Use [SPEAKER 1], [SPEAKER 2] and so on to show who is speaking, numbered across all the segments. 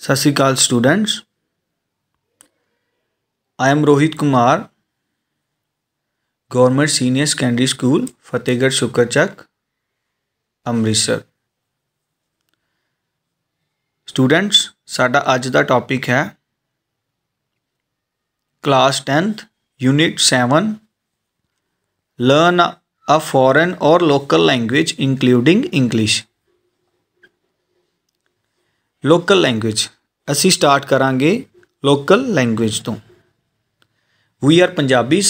[SPEAKER 1] सत श्री अकाल students. I am Rohit Kumar, government senior secondary school Fatehgarh Shukarchak Amritsar. Students, साडा अज दा टॉपिक है class 10th unit 7 learn a foreign और local language including English. Local language असी स्टार्ट करांगे लोकल लैंग्वेज तो। वी आर पंजाबीज,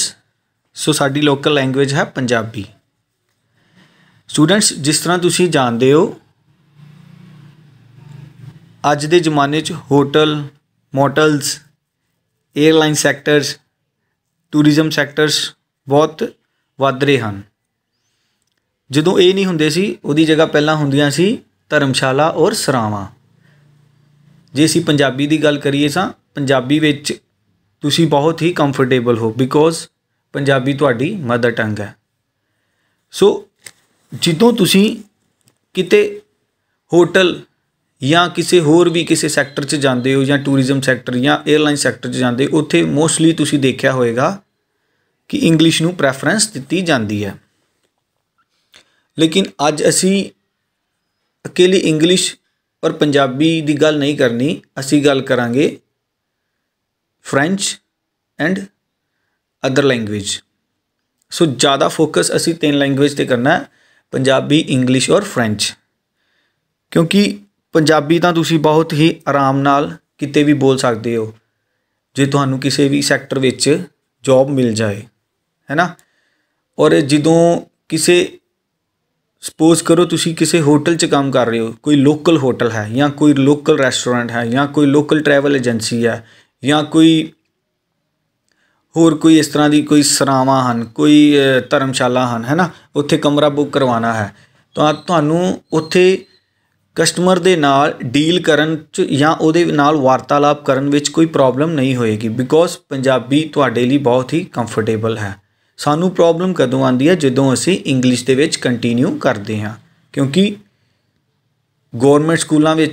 [SPEAKER 1] सो साडी लोकल लैंग्वेज है पंजाबी। स्टूडेंट्स, जिस तरह तुसी जानते हो अज दे जमाने च hotel, motels, airline sectors, tourism sectors बहुत वध रहे हैं। जदों ये नहीं हुंदे सी, उहदी जगह पहलां हुंदियां सी धर्मशाला और सरावां। जे असीं पंजाबी की गल करिए तां पंजाबी विच तुसीं बहुत ही कंफर्टेबल हो, बिकॉज पंजाबी तुहाडी मदर टंग है। सो जदों तुसीं किते होटल या किसी होर भी किसी सैक्टर च जाते हो, या टूरिज्म सैक्टर या एयरलाइन सैक्टर च जाते हो, उत्थे मोस्टली तुसीं देखिया होएगा कि इंग्लिश नूं प्रैफरेंस दित्ती जाती है। लेकिन अज असीं अकेली इंग्लिश और पंजाबी की गल नहीं करनी, असी गल करांगे फ्रेंच एंड अदर लैंग्वेज। सो ज़्यादा फोकस असी 3 लैंग्वेज ते करना है, पंजाबी, इंग्लिश और फ्रेंच। क्योंकि पंजाबी तो तुसी बहुत ही आराम नाल किते भी बोल सकते हो जे तुहानू किसी भी सैक्टर विच जॉब मिल जाए, है ना। और जदों किसी सपोज करो तुसी किसी होटल च काम कर रहे हो, कोई लोकल होटल है या कोई लोकल रेस्टोरेंट है या कोई लोकल ट्रैवल एजेंसी है या कोई होर कोई इस तरह की कोई सरावां हैं, कोई धर्मशाला हैं, है ना। उत्थे कमरा बुक करवाना है तो तुहानू उत्थे कस्टमर दे नाल डील करन च या उहदे नाल वार्तालाप करन विच कोई प्रॉब्लम नहीं होएगी, बिकॉज पंजाबी तुहाडे लई बहुत ही कंफर्टेबल है। सानू प्रॉब्लम कदों आती है जदों असी इंग्लिश दे विच कंटिन्यू करते हैं, क्योंकि गौरमेंट स्कूलों में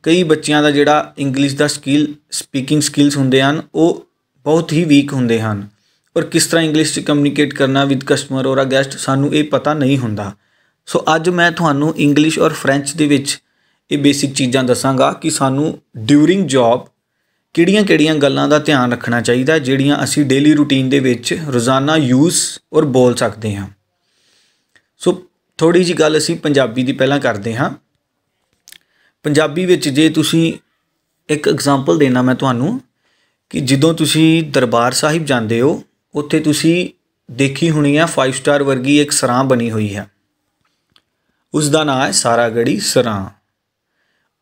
[SPEAKER 1] कई बच्चों का जिहड़ा इंग्लिश का स्पीकिंग स्किल्स होंदे हन वो बहुत ही वीक होंदे हन, और किस तरह इंग्लिश कम्यूनीकेट करना विद कस्टमर और गैस्ट सानू ये पता नहीं होंदा। सो अज मैं तुहानू इंग्लिश और फ्रेंच दे विच ये बेसिक चीज़ां दसांगा कि सानू ड्यूरिंग जॉब किहड़ियां गल्लां दा ध्यान रखना चाहिए, जिहड़ियां असी डेली रूटीन दे विच रोज़ाना यूज़ और बोल सकते हैं। सो थोड़ी जी गल असी पंजाबी दी पहलां करते हाँ। पंजाबी विच जे तुसी एक एग्जाम्पल देना मैं तुहानू कि जदों तुसी दरबार साहिब जाते हो, उत्थे तुसी देखी होनी है 5 स्टार वर्गी एक सरां बनी हुई है, उसका नाम है सारागढ़ी सरां।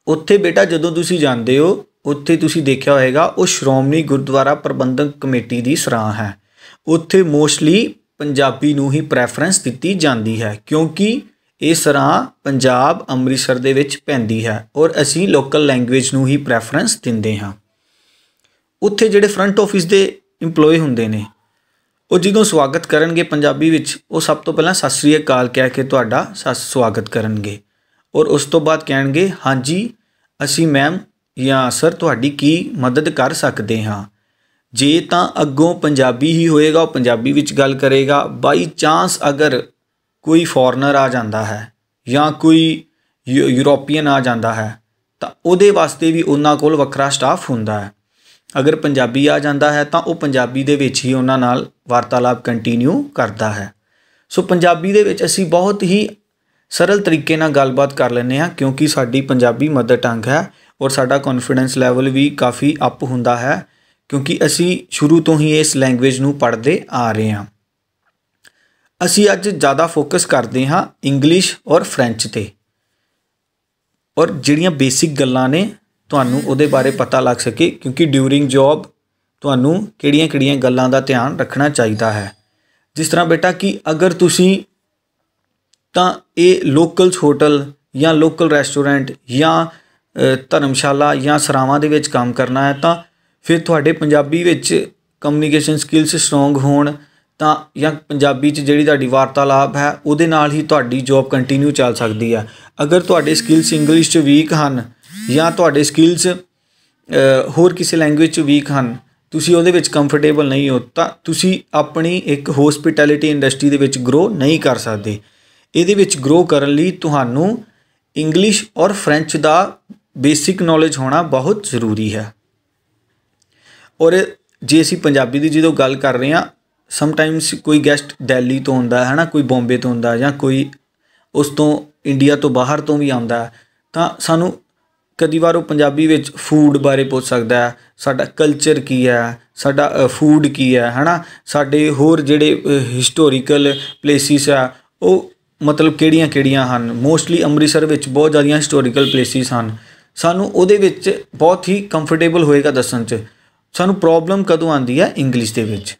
[SPEAKER 1] उत्थे बेटा जदों तुसी जाते हो उत्थे तुसी देखा होएगा वो श्रोमणी गुरुद्वारा प्रबंधक कमेटी की सरां है। उत्थे मोस्टली पंजाबी नूं ही प्रैफरेंस दित्ती जाती है, क्योंकि ये सरां पंजाब अमृतसर दे विच पैंदी है और असी लोकल लैंग्वेज नूं ही प्रैफरेंस दिंदे हाँ। उत्थे जिहड़े फ्रंट ऑफिस के इंपलॉय हुंदे ने वो जदों स्वागत करनगे पंजाबी विच, वो सब तो पहलां सत श्री अकाल कह के तुहाडा स्वागत करनगे और उस तो बाद कहणगे हाँ जी असी मैम या सर तुहाडी की मदद कर सकते हाँ। जे तां अग्गों पंजाबी ही होएगा, वो पंजाबी विच गल करेगा। बाई चांस अगर कोई फॉरनर आ जाता है या कोई यूरोपीयन आ जाता है तो उहदे वास्ते भी उन्हां कोल वखरा स्टाफ हुंदा है। अगर पंजाबी आ जाता है तो वह पंजाबी दे विच ही उन्हां नाल वार्तालाप कंटिन्यू करता है। सो पंजाबी दे विच असी बहुत ही सरल तरीके नाल गलबात कर लैंदे हां, क्योंकि साडी पंजाबी मदर टंग है और साडा कॉन्फिडेंस लैवल भी काफ़ी अप हुंदा है, क्योंकि असी शुरू तो ही इस लैंग्वेज नूं पढ़ते आ रहे हैं। असी अज ज़्यादा फोकस करते हाँ इंग्लिश और फ्रेंच ते, और जिहड़ियां बेसिक गल्लां ने तुहानू उहदे बारे पता लग सके, क्योंकि ड्यूरिंग जॉब तुहानू किहड़ियां गल्लां दा ध्यान रखना चाहिए है। जिस तरह बेटा कि अगर तुसी तां ये लोकल्स होटल या लोकल रेस्टोरेंट या धर्मशाला या सरावां दे विच काम करना है, तो फिर तुहाडे पंजाबी विच कम्यूनीकेशन स्किल्स स्ट्रोंग होण तां या पंजाबी च जिहड़ी तुहाडी वार्तालाप है उहदे नाल ही तुहाडी जॉब कंटिन्यू चल सकदी है। अगर तुहाडे स्किल्स इंग्लिश च वीक हैं या तुहाडे स्किल्स ਹੋਰ ਕਿਸੇ ਲੈਂਗੁਏਜ 'ਚ ਵੀਕ ਹਨ, ਤੁਸੀਂ ਉਹਦੇ ਵਿੱਚ ਕੰਫਰਟੇਬਲ ਨਹੀਂ ਹੋ, ਤਾਂ ਤੁਸੀਂ ਆਪਣੀ ਇੱਕ ਹੋਸਪਿਟੈਲਿਟੀ ਇੰਡਸਟਰੀ ਦੇ ਵਿੱਚ ਗਰੋ ਨਹੀਂ ਕਰ ਸਕਦੇ। ਇਹਦੇ ਵਿੱਚ ਗਰੋ ਕਰਨ ਲਈ ਤੁਹਾਨੂੰ ਇੰਗਲਿਸ਼ ਔਰ ਫਰੈਂਚ ਦਾ ਬੇਸਿਕ ਨੌਲੇਜ ਹੋਣਾ ਬਹੁਤ ਜ਼ਰੂਰੀ ਹੈ। ਔਰ ਜੇ ਅਸੀਂ ਪੰਜਾਬੀ ਦੀ ਜਦੋਂ ਗੱਲ ਕਰ ਰਹੇ ਹਾਂ, ਸਮਟਾਈਮਸ ਕੋਈ ਗੈਸਟ ਦਿੱਲੀ ਤੋਂ ਹੁੰਦਾ ਹੈ ਨਾ, ਕੋਈ ਬੰਬੇ ਤੋਂ ਹੁੰਦਾ, ਜਾਂ ਕੋਈ ਉਸ ਤੋਂ ਇੰਡੀਆ ਤੋਂ ਬਾਹਰ ਤੋਂ ਵੀ ਆਉਂਦਾ, ਤਾਂ ਸਾਨੂੰ ਕਈ ਵਾਰ ਉਹ ਪੰਜਾਬੀ ਵਿੱਚ ਫੂਡ ਬਾਰੇ ਪੁੱਛ ਸਕਦਾ ਹੈ, ਸਾਡਾ ਕਲਚਰ ਕੀ ਹੈ, ਸਾਡਾ ਫੂਡ ਕੀ ਹੈ ਨਾ, ਸਾਡੇ ਹੋਰ ਜਿਹੜੇ ਹਿਸਟੋਰੀਕਲ ਪਲੇਸਿਸ ਆ ਉਹ ਮਤਲਬ ਕਿਹੜੀਆਂ ਹਨ। ਮੋਸਟਲੀ ਅੰਮ੍ਰਿਤਸਰ ਵਿੱਚ ਬਹੁਤ ਜ਼ਿਆਦਾ ਹਿਸਟੋਰੀਕਲ ਪਲੇਸਿਸ ਹਨ। ਸਾਨੂੰ ਉਹਦੇ ਵਿੱਚ ਬਹੁਤ ਹੀ ਕੰਫਰਟੇਬਲ ਹੋਏਗਾ ਦੱਸਣ 'ਚ। ਸਾਨੂੰ ਪ੍ਰੋਬਲਮ ਕਦੋਂ ਆਉਂਦੀ ਹੈ? ਇੰਗਲਿਸ਼ ਦੇ ਵਿੱਚ।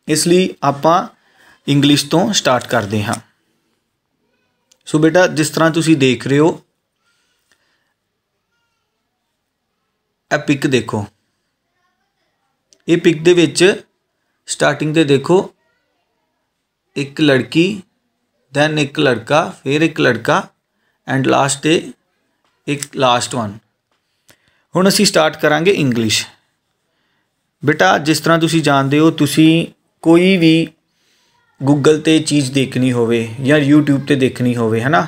[SPEAKER 1] ਇਸ ਲਈ ਆਪਾਂ ਇੰਗਲਿਸ਼ ਤੋਂ ਸਟਾਰਟ ਕਰਦੇ ਹਾਂ। ਸੋ ਬੇਟਾ, ਜਿਸ ਤਰ੍ਹਾਂ ਤੁਸੀਂ ਦੇਖ ਰਹੇ ਹੋ, ਇਹ ਪਿਕ ਦੇਖੋ। ਇਹ ਪਿਕ ਦੇ ਵਿੱਚ ਸਟਾਰਟਿੰਗ 'ਤੇ ਦੇਖੋ, ਇੱਕ ਲੜਕੀ, ਦੈਨ ਇੱਕ ਲੜਕਾ, ਫਿਰ ਇੱਕ ਲੜਕਾ, ਐਂਡ ਲਾਸਟ 'ਤੇ ਇੱਕ ਲਾਸਟ ਵਨ। ਹੁਣ ਅਸੀਂ ਸਟਾਰਟ ਕਰਾਂਗੇ ਇੰਗਲਿਸ਼। ਬੇਟਾ, ਜਿਸ ਤਰ੍ਹਾਂ ਤੁਸੀਂ ਜਾਣਦੇ ਹੋ, ਤੁਸੀਂ ਕੋਈ ਵੀ ਗੂਗਲ 'ਤੇ ਚੀਜ਼ ਦੇਖਣੀ ਹੋਵੇ ਜਾਂ YouTube 'ਤੇ ਦੇਖਣੀ ਹੋਵੇ ਹੈ ਨਾ,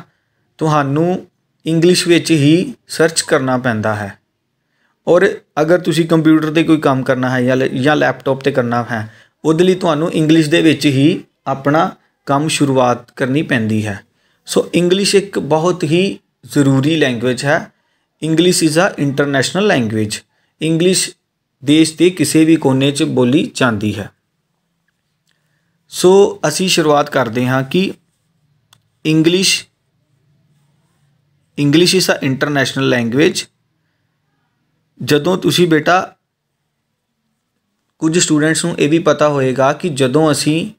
[SPEAKER 1] ਤੁਹਾਨੂੰ ਇੰਗਲਿਸ਼ ਵਿੱਚ ਹੀ ਸਰਚ ਕਰਨਾ ਪੈਂਦਾ ਹੈ। ਔਰ ਅਗਰ ਤੁਸੀਂ ਕੰਪਿਊਟਰ 'ਤੇ ਕੋਈ ਕੰਮ ਕਰਨਾ ਹੈ ਜਾਂ ਲੈਪਟਾਪ 'ਤੇ ਕਰਨਾ ਹੈ, ਉਹਦੇ ਲਈ ਤੁਹਾਨੂੰ ਇੰਗਲਿਸ਼ ਦੇ ਵਿੱਚ ਹੀ ਆਪਣਾ ਕੰਮ ਸ਼ੁਰੂਆਤ ਕਰਨੀ ਪੈਂਦੀ ਹੈ। ਸੋ ਇੰਗਲਿਸ਼ ਇੱਕ ਬਹੁਤ ਹੀ ਜ਼ਰੂਰੀ ਲੈਂਗੁਏਜ ਹੈ। English is a international language. English ਦੇਸ਼ ਦੇ ਕਿਸੇ ਵੀ ਕੋਨੇ 'ਚ ਬੋਲੀ ਜਾਂਦੀ ਹੈ। ਸੋ ਅਸੀਂ ਸ਼ੁਰੂਆਤ ਕਰਦੇ ਹਾਂ ਕਿ English is a international language. ਜਦੋਂ ਤੁਸੀਂ ਬੇਟਾ, ਕੁਝ ਸਟੂਡੈਂਟਸ ਨੂੰ ਇਹ ਵੀ ਪਤਾ ਹੋਏਗਾ ਕਿ ਜਦੋਂ ਅਸੀਂ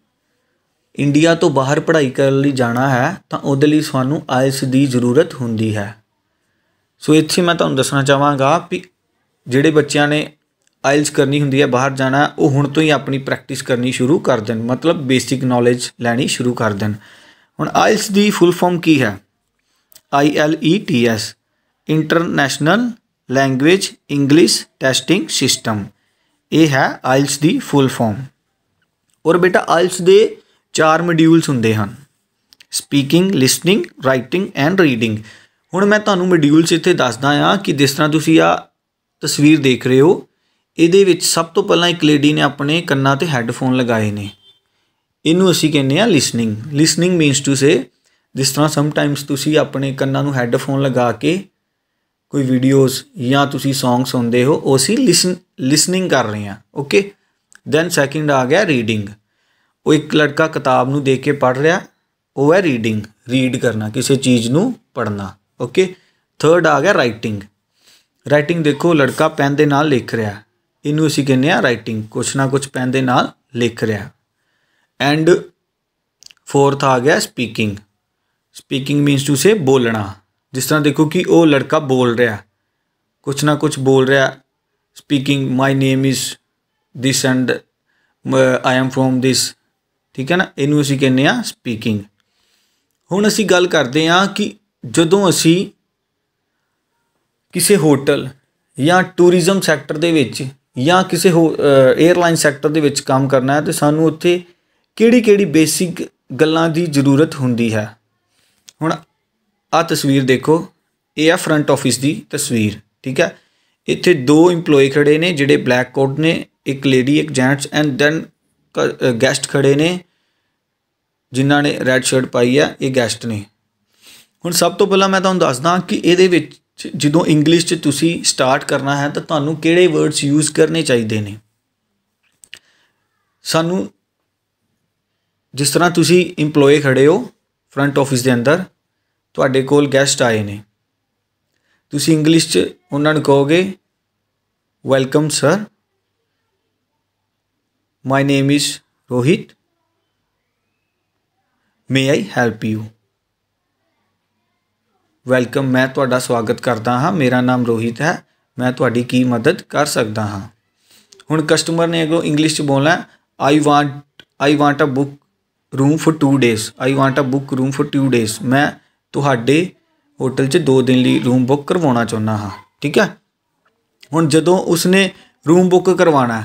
[SPEAKER 1] ਇੰਡੀਆ ਤੋਂ ਬਾਹਰ ਪੜ੍ਹਾਈ ਕਰਨ ਲਈ ਜਾਣਾ ਹੈ ਤਾਂ ਉਹਦੇ ਲਈ ਸਾਨੂੰ ਆਇਲਸ ਦੀ ਜ਼ਰੂਰਤ ਹੁੰਦੀ ਹੈ। ਸੋ ਇੱਥੇ ਮੈਂ ਤੁਹਾਨੂੰ ਦੱਸਣਾ ਚਾਹਾਂਗਾ ਕਿ ਜਿਹੜੇ ਬੱਚਿਆਂ ਨੇ ਆਇਲਸ ਕਰਨੀ ਹੁੰਦੀ ਹੈ, ਬਾਹਰ ਜਾਣਾ, ਉਹ ਹੁਣ ਤੋਂ ਹੀ ਆਪਣੀ ਪ੍ਰੈਕਟਿਸ ਕਰਨੀ ਸ਼ੁਰੂ ਕਰ ਦੇਣ, ਮਤਲਬ ਬੇਸਿਕ ਨੌਲੇਜ ਲੈਣੀ ਸ਼ੁਰੂ ਕਰ ਦੇਣ। ਹੁਣ ਆਇਲਸ ਦੀ ਫੁੱਲ ਫਾਰਮ ਕੀ ਹੈ? IELTS, international language English testing system. ਇਹ ਹੈ ਆਇਲਸ ਦੀ ਫੁੱਲ ਫਾਰਮ। ਔਰ ਬੇਟਾ, ਆਇਲਸ ਦੇ 4 ਮੋਡਿਊਲਸ ਹੁੰਦੇ ਹਨ: speaking, listening, writing and reading. ਹੁਣ ਮੈਂ ਤੁਹਾਨੂੰ ਮੋਡਿਊਲਸ ਇੱਥੇ ਦੱਸਦਾ ਹਾਂ ਕਿ ਜਿਸ ਤਰ੍ਹਾਂ ਤੁਸੀਂ ਆ ਤਸਵੀਰ ਦੇਖ ਰਹੇ ਹੋ, ਇਹਦੇ ਵਿੱਚ ਸਭ ਤੋਂ ਪਹਿਲਾਂ ਇੱਕ ਲੇਡੀ ਨੇ ਆਪਣੇ ਕੰਨਾਂ 'ਤੇ ਹੈੱਡਫੋਨ ਲਗਾਏ ਨੇ। ਇਹਨੂੰ ਅਸੀਂ ਕਹਿੰਦੇ ਹਾਂ listening. Listening means to say, ਜਿਸ ਤਰ੍ਹਾਂ ਸਮਟਾਈਮਸ ਤੁਸੀਂ ਆਪਣੇ ਕੰਨਾਂ ਨੂੰ ਹੈੱਡਫੋਨ ਲਗਾ ਕੇ ਕੋਈ ਵੀਡੀਓਜ਼ ਜਾਂ ਤੁਸੀਂ ਸੌਂਗ ਸੁਣਦੇ ਹੋ, ਉਹ ਅਸੀਂ ਲਿਸਨਿੰਗ ਕਰ ਰਹੇ ਹਾਂ। ਓਕੇ। ਦੈਨ ਸੈਕਿੰਡ ਆ ਗਿਆ ਰੀਡਿੰਗ। ਉਹ ਇੱਕ ਲੜਕਾ ਕਿਤਾਬ ਨੂੰ ਦੇਖ ਕੇ ਪੜ੍ਹ ਰਿਹਾ, ਉਹ ਹੈ ਰੀਡਿੰਗ, ਰੀਡ ਕਰਨਾ, ਕਿਸੇ ਚੀਜ਼ ਨੂੰ ਪੜ੍ਹਨਾ। ਓਕੇ। ਥਰਡ ਆ ਗਿਆ ਰਾਈਟਿੰਗ। ਰਾਈਟਿੰਗ ਦੇਖੋ, ਲੜਕਾ ਪੈਨ ਦੇ ਨਾਲ ਲਿਖ ਰਿਹਾ, ਇਹਨੂੰ ਅਸੀਂ ਕਹਿੰਦੇ ਹਾਂ ਰਾਈਟਿੰਗ, ਕੁਛ ਨਾ ਕੁਛ ਪੈਨ ਦੇ ਨਾਲ ਲਿਖ ਰਿਹਾ। ਐਂਡ ਫੋਰਥ ਆ ਗਿਆ speaking. Speaking means to say ਬੋਲਣਾ। ਜਿਸ ਤਰ੍ਹਾਂ ਦੇਖੋ ਕਿ ਉਹ ਲੜਕਾ ਬੋਲ ਰਿਹਾ, ਕੁਛ ਨਾ ਕੁਛ ਬੋਲ ਰਿਹਾ। Speaking, my name is this and I am from this. ਠੀਕ ਹੈ ਨਾ, ਇਹਨੂੰ ਅਸੀਂ ਕਹਿੰਦੇ ਹਾਂ ਸਪੀਕਿੰਗ। ਹੁਣ ਅਸੀਂ ਗੱਲ ਕਰਦੇ ਹਾਂ ਕਿ ਜਦੋਂ ਅਸੀਂ ਕਿਸੇ ਹੋਟਲ ਜਾਂ ਟੂਰਿਜ਼ਮ ਸੈਕਟਰ ਦੇ ਵਿੱਚ ਜਾਂ ਕਿਸੇ ਏਅਰਲਾਈਨ ਸੈਕਟਰ ਦੇ ਵਿੱਚ ਕੰਮ ਕਰਨਾ ਹੈ, ਤਾਂ ਸਾਨੂੰ ਉੱਥੇ ਕਿਹੜੀ ਬੇਸਿਕ ਗੱਲਾਂ ਦੀ ਜ਼ਰੂਰਤ ਹੁੰਦੀ ਹੈ। ਹੁਣ ਆਹ ਤਸਵੀਰ ਦੇਖੋ, ਇਹ ਆ ਫਰੰਟ ਆਫਿਸ ਦੀ ਤਸਵੀਰ। ਠੀਕ ਹੈ। ਇੱਥੇ 2 ਇੰਪਲੋਈ ਖੜੇ ਨੇ ਜਿਹੜੇ ਬਲੈਕ ਕੋਟ ਨੇ, ਇੱਕ ਲੇਡੀ, ਇੱਕ ਜੈਂਟਸ, ਐਂਡ ਦੈਨ ਗੈਸਟ ਖੜੇ ਨੇ ਜਿਨ੍ਹਾਂ ਨੇ ਰੈੱਡ ਸ਼ਰਟ ਪਾਈ ਹੈ, ਇਹ ਗੈਸਟ ਨੇ। ਹੁਣ ਸਭ ਤੋਂ ਪਹਿਲਾਂ ਮੈਂ ਤੁਹਾਨੂੰ ਦੱਸਦਾ ਕਿ ਇਹਦੇ ਵਿੱਚ ਜਦੋਂ ਇੰਗਲਿਸ਼ 'ਚ ਤੁਸੀਂ ਸਟਾਰਟ ਕਰਨਾ ਹੈ ਤਾਂ ਤੁਹਾਨੂੰ ਕਿਹੜੇ ਵਰਡਸ ਯੂਜ਼ ਕਰਨੇ ਚਾਹੀਦੇ ਨੇ। ਸਾਨੂੰ, ਜਿਸ ਤਰ੍ਹਾਂ ਤੁਸੀਂ ਇੰਪਲੋਏ ਖੜੇ ਹੋ ਫਰੰਟ ਆਫਿਸ ਦੇ ਅੰਦਰ, ਤੁਹਾਡੇ ਕੋਲ ਗੈਸਟ ਆਏ ਨੇ, ਤੁਸੀਂ ਇੰਗਲਿਸ਼ 'ਚ ਉਹਨਾਂ ਨੂੰ ਕਹੋਗੇ, welcome sir, my name is Rohit, may I help you. Welcome, ਮੈਂ ਤੁਹਾਡਾ ਸਵਾਗਤ ਕਰਦਾ ਹਾਂ, ਮੇਰਾ ਨਾਮ ਰੋਹਿਤ ਹੈ, ਮੈਂ ਤੁਹਾਡੀ ਕੀ ਮਦਦ ਕਰ ਸਕਦਾ ਹਾਂ। ਹੁਣ ਕਸਟਮਰ ਨੇ ਅੱਗੋਂ ਇੰਗਲਿਸ਼ 'ਚ ਬੋਲਣਾ, I want a book room for 2 days, I want a book room for 2 days। ਮੈਂ ਤੁਹਾਡੇ ਹੋਟਲ 'ਚ 2 ਦਿਨ ਲਈ ਰੂਮ ਬੁੱਕ ਕਰਵਾਉਣਾ ਚਾਹੁੰਦਾ ਹਾਂ। ਠੀਕ ਹੈ। हुण जदों उसने रूम बुक करवाना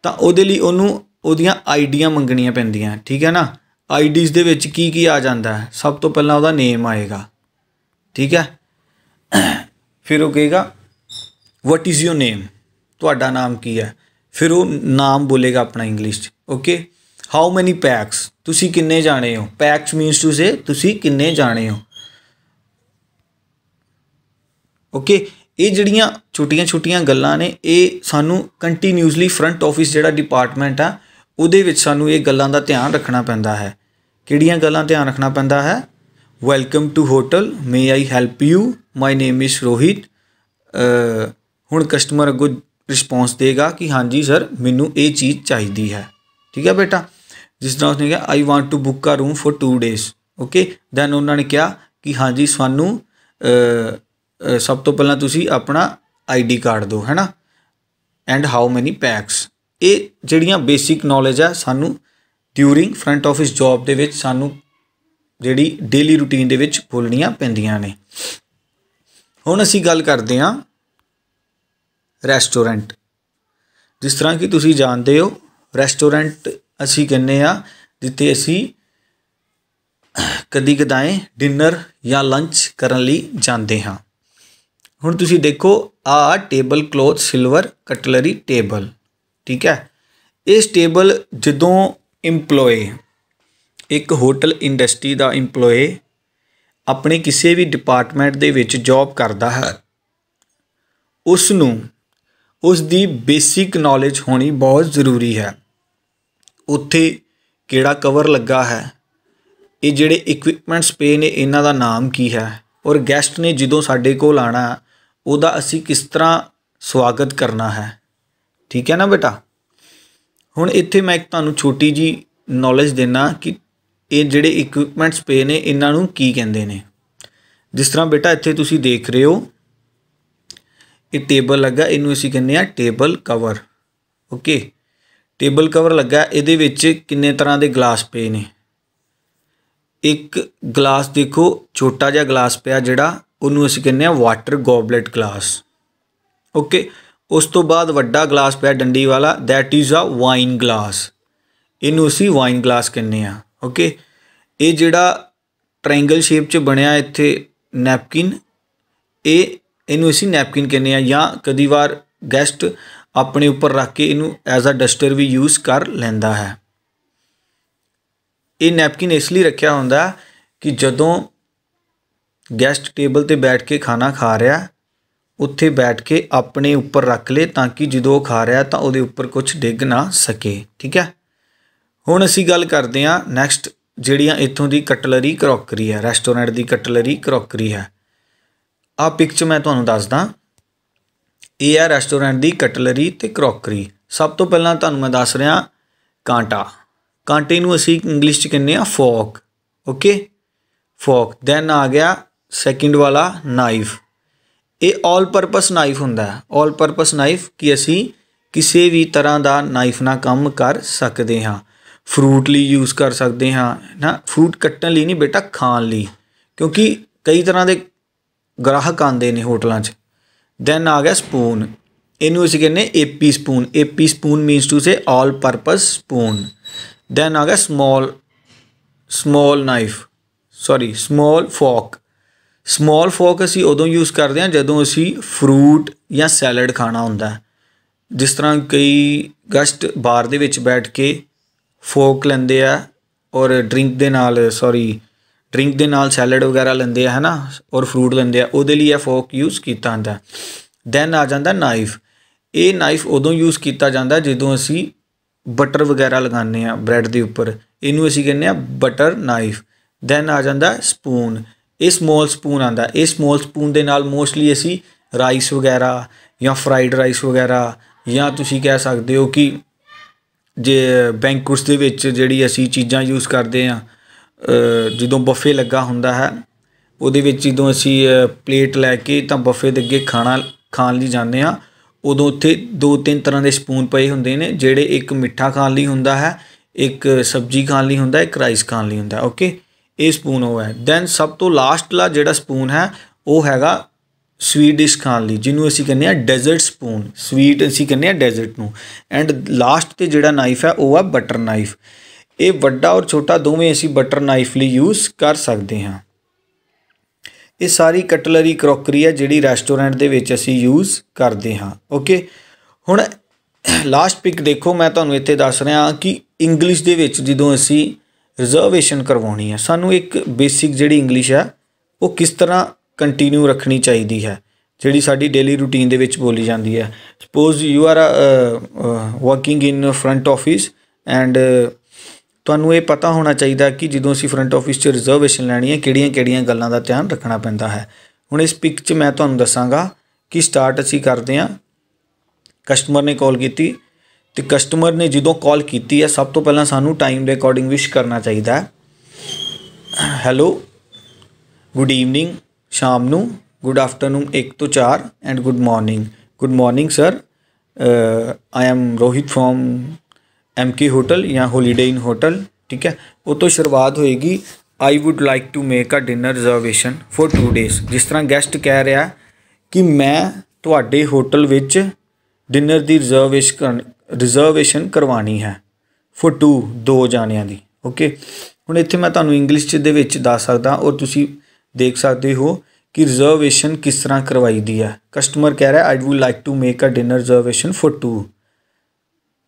[SPEAKER 1] तो उहदे लई उहनूं उहदियां आईडियां मंगणियां पैंदियां, ठीक है ना। आईडीज़ दे विच की आ जाता है, सब तो पहला उहदा नेम आएगा, ठीक है। फिर वो कहेगा वट इज़ योर नेम, तुहाडा नाम की है। फिर वो नाम बोलेगा अपना इंग्लिश च, ओके। हाउ मैनी पैक्स, तुसी किन्ने जाने हो। पैक्स मीनस टू से तुसी किन्ने जाने हो, ओके। ये जड़ियाँ छोटियां छोटियां गल्लां ने, ये सानू कंटीन्यूसली फ्रंट ऑफिस जिहड़ा डिपार्टमेंट आ उहदे विच सानू ये गल्लां दा ध्यान रखना पैंदा है। किहड़ियां गल्लां ध्यान रखना पैंदा है। Welcome to hotel, may I help you, my name is Rohit. हुण कस्टमर अगों रिस्पॉन्स देगा कि हाँ जी सर मैनू ये चीज़ चाहिए है, ठीक है बेटा। जिस तरह उसने कहा I want to book a room for 2 days, okay. Then उन्होंने कहा कि हाँ जी सानू सब तो पहला तुसी अपना ID कार्ड दो, है ना। एंड हाउ मैनी पैक्स, ये जड़ियाँ बेसिक नॉलेज है सानू ड्यूरिंग फ्रंट ऑफिस जॉब दे विच सानू जिहड़ी डेली रूटीन दे विच बोलनियां पैंदियां ने। हुण असीं गल करदे हां रेस्टोरेंट। जिस तरह कि तुसी जानते हो रेस्टोरेंट असीं कहने आ जिथे असीं कदी कदाएं डिनर या लंच करन लई जांदे हां। हुण तुसी देखो आ table cloth silver cutlery table, ठीक है। इस टेबल जदों इंपलॉय एक होटल इंडस्ट्री का इंपलॉय अपने किसी भी डिपार्टमेंट दे विच जॉब करता है, उसनूं उसकी बेसिक नॉलेज होनी बहुत ज़रूरी है। उत्थे किहड़ा कवर लगा है, ये जिहड़े इक्विपमेंट्स पे ने इन्हां दा नाम की है, और गैसट ने जदों साडे कोल आना उहदा असीं किस तरह स्वागत करना है, ठीक है ना बेटा। हुण इत्थे मैं एक तुहानूं छोटी जी नॉलेज देना कि ये जिहड़े इक्विपमेंट्स पे ने इन्हां नूं की कहंदे ने। जिस तरह बेटा इत्थे तुसीं देख रहे हो ये टेबल लगा, इनूं असीं कहने आ table cover, okay. Table cover लगा, इहदे विच किन्ने तरह के गिलास पे ने। एक गिलास देखो छोटा जिहा गिलास पिया जिहड़ा उहनूं असीं कहने आ वाटर गॉबलेट गिलास, ओके। उस तो बाद वड्डा गिलास पिया डंडी वाला, दैट इज़ अ वाइन गिलास, इनूं असीं वाइन गिलास कहने आ, ओके। ये जिहड़ा ट्रायंगल शेप च बनिया इत्थे नैपकिन, ये इनूं असीं नैपकिन कहने आ, या कई बार गैसट अपने उपर रख के इनूं एज अ डस्टर भी यूज़ कर लैंदा है। ये नैपकिन इसलिए रखा होंदा कि जदों गैसट टेबल ते बैठ के खाना खा रहा उत्थे बैठ के अपने उपर रख ले, ताकि जदों खा रहा तो उहदे उपर कुछ डिग ना सके, ठीक है। हुण असीं गल करदे हां नैक्सट जिहड़ियां इत्थों दी कटलरी क्रॉकरी है, रेस्टोरेंट दी कटलरी क्रॉकरी है। आ पिक्च मैं तुहानूं दसदा, ये है रेस्टोरेंट दी कटलरी ते क्रॉकरी। सब तो पहलां तुहानूं मैं दस रहा कांटा, कांटे नूं असीं इंग्लिश च कहने आ फॉक, ओके फॉक। दैन आ गया सैकेंड वाला नाइफ, ये ऑल परपस नाइफ हुंदा है। ऑल परपस नाइफ कि असीं किसी भी तरह का नाइफ ना काम कर सकते हाँ। फ्रूट ली यूज़ कर सकते हाँ ना, फ्रूट कट्टन ली नहीं बेटा, खाण ली, क्योंकि कई तरह के ग्राहक आते हैं होटलों च। दैन आ गया स्पून, इनू असीं कहने AP spoon, AP spoon means to say all purpose spoon. Then आ गया small knife, sorry small fork. Small fork असीं उदों यूज़ करते हैं जदों असीं फ्रूट या सैलड खाना हुंदा है। जिस तरह कई गेस्ट बार दे विच बैठ के फोक लैंदे आ और ड्रिंक दे नाल सैलड वगैरह लैंदे है ना, और फ्रूट लैंदे आ, उहदे लई यह फोक यूज़ किया जाता है। दैन आ जाता नाइफ, ये नाइफ उदों यूज़ किया जाता जदों असीं बटर वगैरह लगाने ब्रैड के उपर, इनू असीं कहने बटर नाइफ। दैन आ जाता स्पून, ये स्मॉल स्पून आता, ये स्मॉल स्पून के नाल मोस्टली असीं राइस वगैरह या फ्राइड राइस वगैरह, या तुसीं कह सकते हो कि जे बैंकुट्स दे विच जिहड़ी असीं चीज़ां यूज़ करते हैं जदों बफे लगा हुंदा है, उहदे विच जदों असीं प्लेट लैके तां बफे दे अगे खाना खाण लई जांदे हां, उदों उत्थे 2-3 तरह के स्पून पए हुंदे ने, जिहड़े एक मिठा खाण लई हुंदा है, एक सब्जी खाण लई हुंदा, एक राइस खाण लई हुंदा, ओके। ये स्पून वो है। दैन सब तो लास्ट ला जिहड़ा स्पून है वो हैगा स्वीट डिश खाने लई, जिन्हों असीं कहने डेजर्ट स्पून, स्वीट असीं कहने डेजर्ट नूं। एंड लास्ट ते जिहड़ा नाइफ है वो है बटर नाइफ। ये वड्डा और छोटा दोवें असीं बटर नाइफ लई यूज़ कर सकते हैं। ये सारी कटलरी क्रॉकरी है जिहड़ी रेस्टोरेंट दे विच असीं यूज़ करते हाँ। ओके, हुण लास्ट पिक देखो, मैं तुहानूं इत्थे दस रहा कि इंग्लिश दे विच जदों असीं रिजर्वेशन करवाउणी है, सानूं एक बेसिक जिहड़ी इंग्लिश है वो किस तरह कंटिन्यू रखनी चाहिए है, जिहड़ी साडी डेली रूटीन दे विच बोली जाती है। Suppose you are working in front office and तुहानूं ये पता होना चाहिए कि जदों असीं फ्रंट ऑफिस च रिजर्वेशन लैनी है किहड़ियां-किहड़ियां गल्लां दा ध्यान रखना पैंदा है। हुण इस पिक च मैं तुहानूं दसांगा कि स्टार्ट असीं करदे हां। कस्टमर ने कॉल की तो कस्टमर ने जो कॉल की है सब तो पहला सानू टाइम के अकॉर्डिंग विश करना चाहिए है। हैलो, गुड ईवनिंग, शाम नू, good afternoon 1 to 4 and good morning sir, I am Rohit from MK hotel या हॉलीडे इन होटल। ठीक है, वो तो शुरुआत होएगी I would like to make a dinner reservation for 2 days. जिस तरह गैसट कह रहा कि मैं तुहाडे होटल विच डिनर की रिजर्वेशन करवानी है फॉर 2 जानियां दी। ओके, हुण इत्थे मैं तुहानूं इंग्लिश दे विच दस सकदा और तुसीं देख सकते हो कि रिजर्वेशन किस तरह करवाई दी है। कस्टमर कह रहा है I would like to make a dinner reservation for 2,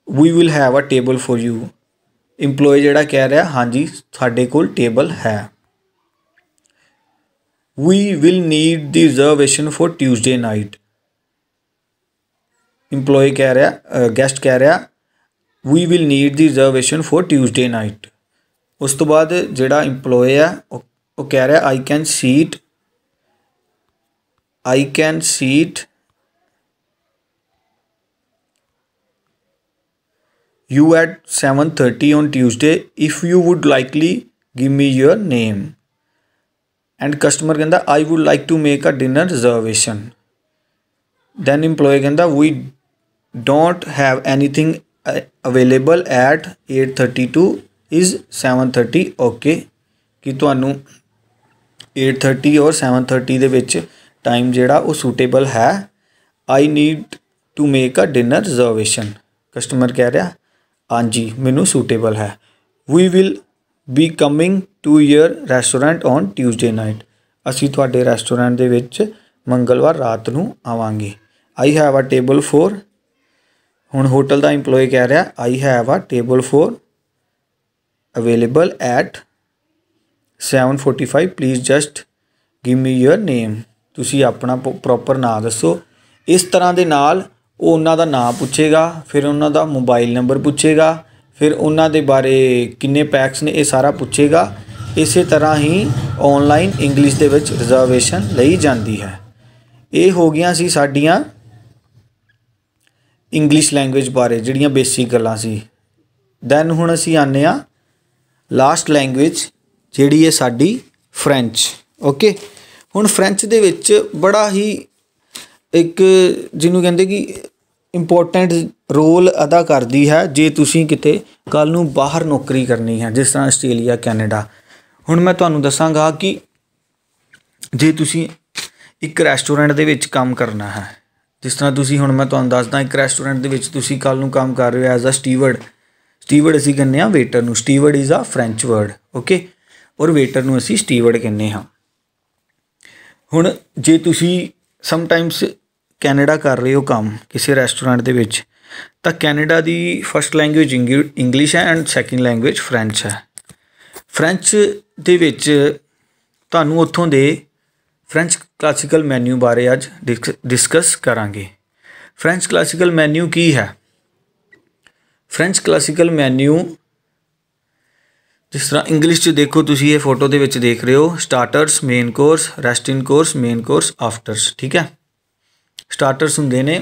[SPEAKER 1] we will have a table for you. Employee जिहड़ा कह रहा हाँ जी साडे कोल टेबल है। We will need the reservation for Tuesday night. Employee कह रहा, गैसट कह रहा we will need the reservation for Tuesday night. उस तो बाद जिहड़ा इंप्लॉय है वो कह रहा I can seat you at 7:30 on Tuesday if you would likely give me your name। and customer कहता I would like to make a dinner reservation। then employee कहता we don't have anything available at 8:30 to is 7:30 okay। कि तुहानू 8:30 और 7:30 दे which time जिहड़ा वो suitable है। I need to make a dinner reservation। Customer कह रहा हाँ जी मैनू सूटेबल है। We will be coming to your restaurant on Tuesday night. असी तुहाडे रेस्टोरेंट दे विच मंगलवार रात नू आवांगे। I have a table for, हुण होटल का इंप्लॉय कह रहा I have a table for available at 7:45 please just give me your name. तुसी अपना प्रॉपर नाम दसो। इस तरह दे नाल वो उन्हां दा नाम पुछेगा, फिर उन्हां दा मोबाइल नंबर पुछेगा, फिर उन्हां दे बारे किन्ने पैक्स ने, ये सारा पुछेगा। इस तरह ही ऑनलाइन इंग्लिश दे विच रिजर्वेशन लई जाती है। ये हो गई सी साडियां इंग्लिश लैंग्वेज बारे जिहड़ियां बेसिक गल्लां सी। दैन हुण असीं आने आ लास्ट लैंग्वेज जिहड़ी है साडी फ्रेंच। ओके, हुण फ्रेंच दे विच बड़ा ही एक जिन्हों कहते कि इंपोर्टेंट रोल अदा करती है जे तुसीं किते कल नूं बाहर नौकरी करनी है, जिस तरह आस्ट्रेलिया कैनेडा। हुण मैं तुहानूं दसांगा कि जे तुसीं एक रेस्टोरेंट दे विच काम करना है, जिस तरह तुसीं हुण मैं तुहानूं दसदा एक रेस्टोरेंट दे विच तुसीं कल नूं काम कर रहे हो एज अ स्टीवर्ड असीं कहने वेटर नूं। Steward is a French word. Okay, और वेटर नूं असीं स्टीवर्ड कहने हाँ। हुण जे तुसीं समटाइम्स कैनेडा कर रहे हो काम किसी रेस्टोरेंट दे विच, तां कैनेडा दी फस्ट लैंग्वेज इंग्लिश है एंड सैकेंड लैंग्वेज फ्रेंच है। फ्रेंच दे विच तुहानूं उत्थों दे फ्रेंच क्लासिकल मैन्यू बारे अज डिस्कस करांगे। फ्रेंच क्लासिकल मैन्यू की है? फ्रेंच क्लासिकल मैन्यू जिस तरह इंग्लिश च देखो तुसीं ये फोटो दे विच देख रहे हो, starters, main course, rest in course, main course, afters. ठीक है, स्टार्टर्स हुंदे ने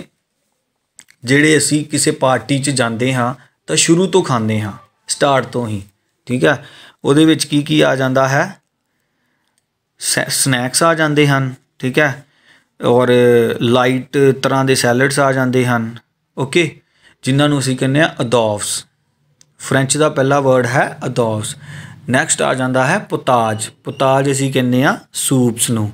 [SPEAKER 1] जिहड़े असीं किसी पार्टी च जांदे हाँ तो शुरू तो खांदे हाँ, स्टार्ट तो ही। ठीक है, उहदे विच की आ जांदा है, स्नैक्स आ जाते हैं। ठीक है, और लाइट तरह के सैलड्स आ जाते हैं। ओके, जिन्होंने असीं कहने अदोव्स। फ्रेंच का पहला वर्ड है अदोव्स। नैक्सट आ जाता है पोताज। पोताज असीं कहने सूप्स नूं।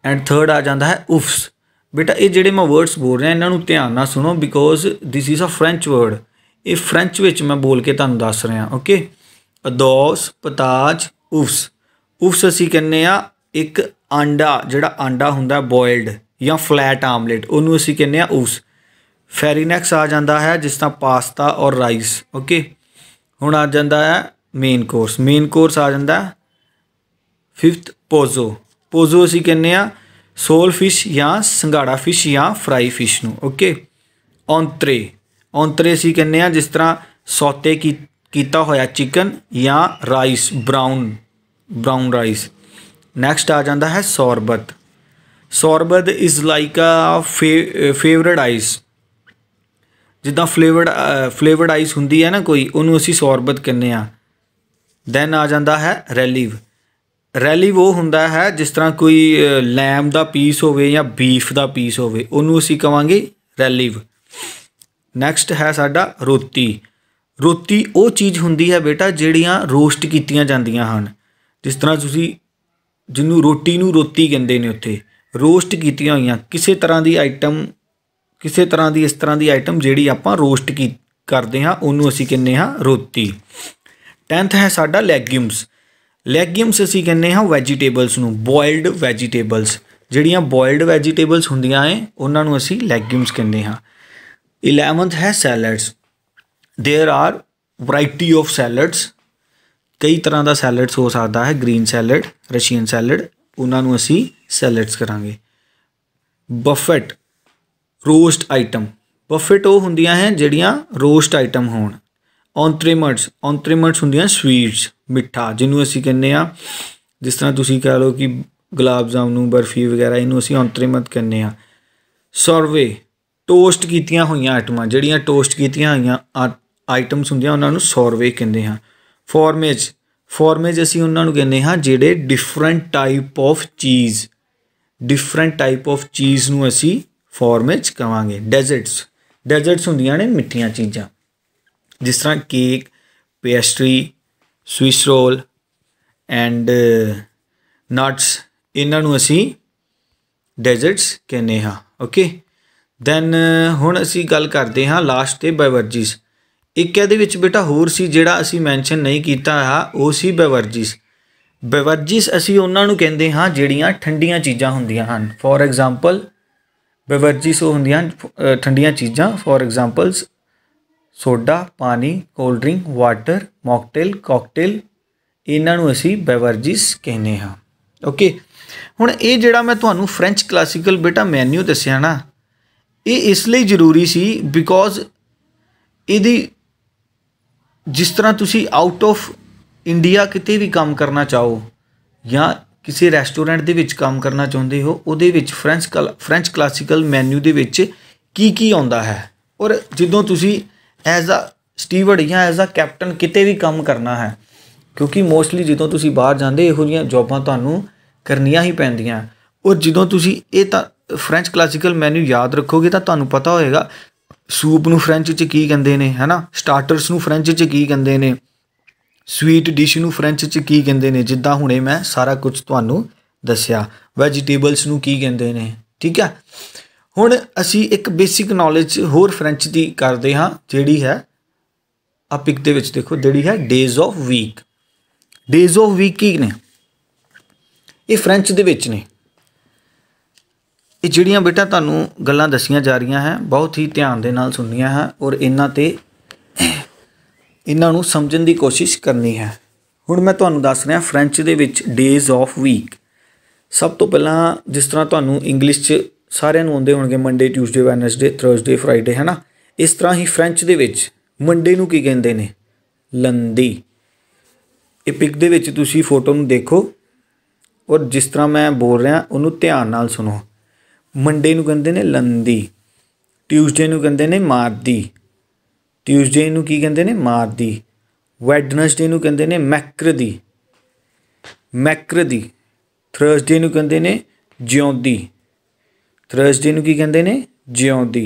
[SPEAKER 1] एंड थर्ड आ जाता है उफ्स। बेटा ये जिहड़े मैं वर्ड्स बोल रहा इन्हों ध्यान नाल सुनो because this is a French word. ये फ्रेंच विच मैं बोल के तुहानूं दस रहा। ओके, अदोस, पताज, उफ्स। उफ्स असीं कहने आ एक आंडा, जिहड़ा आंडा हुंदा बॉयल्ड या फ्लैट आमलेट, उहनूं असीं कहने आ उफ्स। फेरीनैक्स आ जाता है जिस तरह पास्ता और राइस। ओके, हुण आ जाता है मेन कोर्स। मेन कोर्स आ जाता है फिफ्थ पोजो। पोजो असीं कहने आ सोल फिश या संघाड़ा फिश या फ्राई फिश नूं। ओके, ऑंतरे। ऑंतरे असीं कहने आ जिस तरह सौते कीता होया चिकन या राइस, ब्राउन राइस। नैक्सट आ जाता है sorbet. Sorbet is like a favourite ice, जिद्दां फ्लेवर्ड आइस हुंदी है ना कोई, उन्होंने असीं सौरबत कहने आ। दैन आ जाता है रैलिव। रैलिव वो हुंदा है जिस तरह कोई लैम का पीस होवे या बीफ का पीस होवे, उन्होंने असीं कहांगे रैलिव। नैक्सट है साडा रोटी। रोटी वो चीज़ हुंदी है बेटा जिहड़ियां रोस्ट कीतियां जांदियां हन, जिस तरह तुसीं जिन्हों रोटी नूं रोटी कहंदे ने, उत्थे रोस्ट कीतियां होईयां किसी तरह की आइटम, किसी तरह की इस तरह की आइटम जिहड़ी आपां रोस्ट की करते हाँ, उन्होंने असीं कहने हाँ रोटी। 10th है साडा लैग्यूम्स। लैग्यूम्स असीं कहने हाँ वैजीटेबल्स नूं, बॉयल्ड वैजीटेबल्स। जिहड़ियां बॉयल्ड वैजीटेबल्स हुंदियां हैं उन्हां नूं असीं लैग्यूम्स कहने हाँ। 11th है salads. There are variety of salads, कई तरह का सैलड्स हो सकता है, ग्रीन सैलड, रशियन सैलड, उन्होंने असी सैलड्स करांगे। Buffett, roast item. बफेट वो होंदियां हैं जिहड़ियां रोस्ट आइटम होण। ऑंतरेमट्स, ऑंतरेमट्स होंदियां स्वीट्स, मिठा, जिन्हों असी कहने आ जिस तरह तुसीं कह लो कि गुलाब जामुन, बर्फी वगैरह, इनू असी ऑंतरेमट कहने आ। सर्वे, टोस्ट कीतियां होईयां आइटमां, जिहड़ियां टोस्ट कीतियां होईयां आइटम्स होंदियां उन्हां नूं सर्वे कहंदे हां। फॉर्मेज, फॉर्मेज असीं उन्हां नूं कहंदे हां जिहड़े डिफरेंट टाइप ऑफ चीज़, डिफरेंट टाइप ऑफ चीज़ नूं असीं फॉर्मेज कहांगे। डेजर्ट्स, डेजर्ट्स होंदियां ने मिठियां चीज़ां जिस तरह cake, pastry, Swiss roll and nuts, इन्हां नूं असीं डेजर्ट्स कहने हाँ। ओके, दैन हुण असीं गल करते हाँ लास्ट ते बेवरेजिस। एक इहदे विच बेटा होर सी जिहड़ा असीं मैंशन नहीं कीता है, वो सी बेवरेजिस। बेवरेजिस असीं उन्हां नूं कहंदे हाँ जिहड़ियां ठंडियां चीज़ां हुंदियां हन। फॉर एग्जाम्पल बेवरेजिस वो हुंदियां ठंडियां चीज़ां, फॉर एग्जाम्पल्स सोडा, पानी, cold drink, water, mocktail, cocktail, इन्हां नूं असीं बेवरेजिस कहने हाँ। ओके, हुण ये जिहड़ा मैं तुहानूं फ्रेंच क्लासिकल बेटा मैन्यू दस्सिया ना, ये इसलिए जरूरी सी बिकॉज इहदी जिस तरह तुसी आउट ऑफ इंडिया किते भी काम करना चाहो या किसी रेस्टोरेंट दे विच काम करना चाहुंदे हो, उहदे विच फ्रेंच क्लासिकल मैन्यू दे विच की आउंदा है। और जदों तुसी एज अ स्टीवर्ड या एज अ कैप्टन किते भी काम करना है, क्योंकि मोस्टली जदों तुसी बाहर जांदे इहो जिहियां जॉबां तुहानूं करनियां ही पैंदियां। और जदों तुसी फ्रेंच क्लासिकल मैन्यू याद रखोगे तो तुहानूं पता होएगा सूप नूं फ्रेंच च की कहंदे ने, है ना, स्टार्टर्स नूं फ्रेंच च की कहंदे ने, स्वीट डिश नूं फ्रेंच च की कहंदे ने, जिद्दां हुणे मैं सारा कुछ तुहानूं दस्सिया, वैजीटेबल्स नूं की कहंदे ने। ठीक है, हुण असीं एक बेसिक नॉलेज होर फ्रेंच दी करदे हां जिहड़ी है आ पिक दे विच देखो, जिहड़ी है days of week. Days of week की ने, ये फ्रेंच दे विच ने। ये जिहड़ियां बेटा तुहानूं गल्लां दस्सियां जा रहीਆਂ हैं बहुत ही ध्यान दे नाल सुननियां है और इन्हां नूं समझण दी कोशिश करनी है। हुण मैं तुहानूं दस रहा फ्रेंच दे विच डेज ऑफ वीक। सब तो पहलां जिस तरह तुहानूं इंग्लिश च सारिਆਂ नूं आउंदे होणगे Monday, Tuesday, Wednesday, Thursday, Friday, है ना, इस तरह ही फ्रेंच दे विच मंडे नूं की कहंदे ने, लंदी। ये पिक दे विच तुसीं फोटो नूं देखो और जिस तरह मैं बोल रहा उन्होंने ध्यान नाल सुनो। मंडे नूं कहंदे ने लंदी, ट्यूसडे नूं कहंदे ने मारदी, ट्यूसडे नूं की कहंदे ने मारदी, वैडनसडे नूं कहंदे ने मैक्रदी, मैक्रदी, थर्सडे नूं कहंदे ने जिउंदी, थर्सडे नूं की कहंदे ने जिउंदी,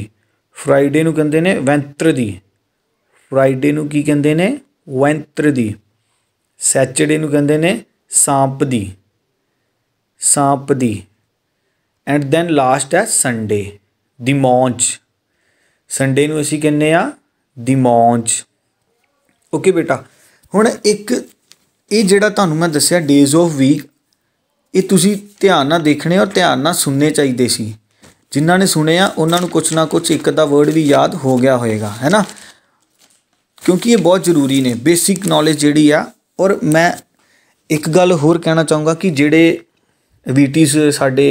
[SPEAKER 1] फ्राइडे नूं कहंदे ने वैंत्रदी, फ्राइडे नूं की कहंदे ने वैंत्रदी, सैचरडे नूं कहंदे ने सांप दी, सांप दी, एंड दैन लास्ट है संडे, दिमांच। संडे नूं असीं कहने आ दिमांच। ओके बेटा, हुण एक ये जिहड़ा तुहानूं मैं दस्सिया डेज ऑफ वीक, ये तुसीं ध्यान नाल देखने और ध्यान नाल सुनने चाहिए सी। जिन्हां ने सुने आ उन्हां नूं कुछ ना कुछ एक अद्धा वर्ड भी याद हो गया होएगा, है ना, क्योंकि ये बहुत जरूरी ने बेसिक नॉलेज जिहड़ी आ। और मैं एक गल होर कहना चाहूँगा कि जिहड़े वीटीज साडे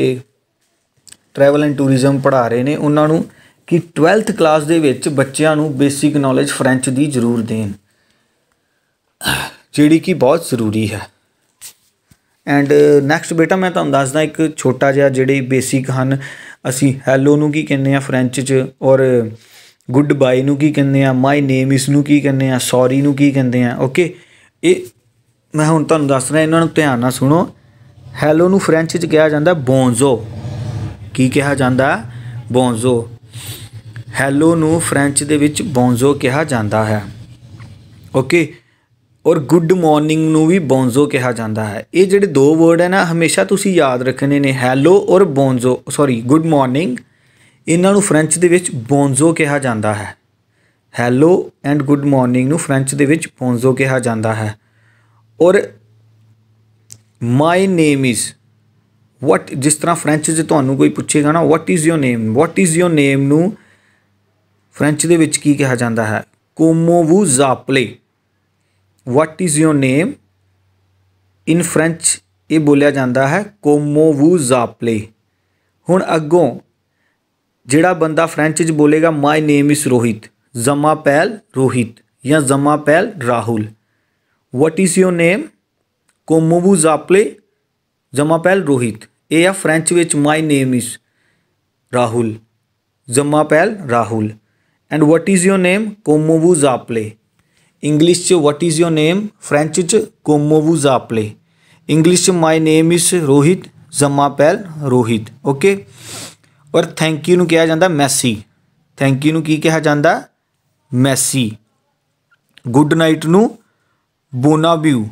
[SPEAKER 1] ट्रैवल एंड टूरिज्म पढ़ा रहे ने उन्हां नूं कि 12th क्लास दे विच बच्चिआं नूं बेसिक नॉलेज फ्रेंच दी जरूर देण, जिहड़ी कि बहुत ज़रूरी है। एंड नैक्सट बेटा मैं तुहानूं दसदा एक छोटा जिहा जिहड़े बेसिक हन। असीं हैलो नूं की कहने आ फ्रेंच च, और गुड बाय नूं की कहने आ, माई नेम इज़ नूं की कहने आ, सॉरी नूं की कहंदे आ। ओके, ये मैं हुण तुहानूं दस रहा, इन्हां नूं ध्यान नाल सुणो। हैलो नूं फ्रेंच च कहा जांदा बोंजो। की कहा जांदा? बोंजो। हैलो नूं फ्रेंच दे विच बोंजो कहा जांदा है। ओके, और गुड मॉर्निंग नूं भी बोंजो कहा जाता है। ये जिहड़े दो वर्ड है ना हमेशा तुसीं याद रखने ने, हैलो और बोंजो, सॉरी गुड मॉर्निंग, इन्हां नूं फ्रेंच दे विच बोंजो कहा जाता है। हैलो एंड गुड मॉर्निंग नूं फ्रेंच दे विच बोंजो कहा जाता है। और माई नेम इज़ वट, जिस तरह फ्रेंच च तुहानूं कोई पुछेगा ना what is your name, what is your name नूं फ्रेंच दे विच की कहा जाता है? कोमो वू ज़ापले। What is your name in French ये बोलिया जाता है कोमो वू ज़ापले। हुण अगों जिहड़ा बंदा फ्रेंच च बोलेगा माई नेम इज़ रोहित, जमा पैल रोहित या जमा पैल Rahul. What is your name कोमो वू ज़ापले, जमा पैल रोहित। ये आ फ्रेंच विच माई नेम इज़ राहुल, जमा पैल Rahul. And what is your name कोमो वू ज़ापले। इंग्लिश च what is your name, French च कोमो वू ज़ापले। इंग्लिश च माई नेम इज़ रोहित, जमा पैल रोहित। ओके, और थैंक यू नूं कहा जाता मैसी। थैंक यू नूं की कहा जाता? मैसी। गुड नाइट नूं बोना व्यू।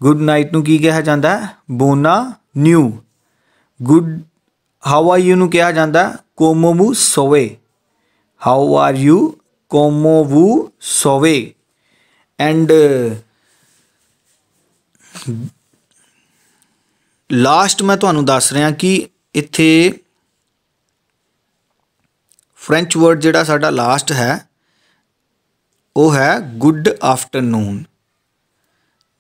[SPEAKER 1] गुड नाइट नूं की कहा जाता? बोना न्यू। गुड हाउ आर यू नूं कहा जाता? कोमो वू सोवे। हाउ आर यू कोमो वू सोवे। एंड लास्ट मैं तुहानूं दस रहा कि इत्थे फ्रेंच वर्ड जिहड़ा साडा लास्ट है वो है गुड आफ्टरनून।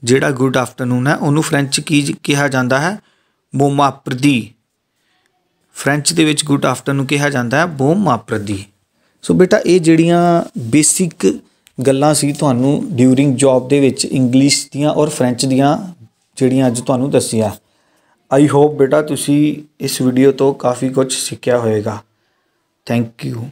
[SPEAKER 1] जिहड़ा गुड आफ्टरनून है उन्होंने फ्रेंच की कहा जाता है बोम अप्रदी। फ्रेंच दे विच गुड आफ्टरनून कहा जाता है बोम अप्रदी। सो बेटा ये जिहड़ियां बेसिक गल्लां सी तुहानूं ड्यूरिंग जॉब दे विच इंग्लिश दियां और फ्रेंच दियां जिहड़ियां अज तुहानूं दस्सिया। आई होप बेटा तुसी इस वीडियो तो काफ़ी कुछ सीखिया होएगा। Thank you.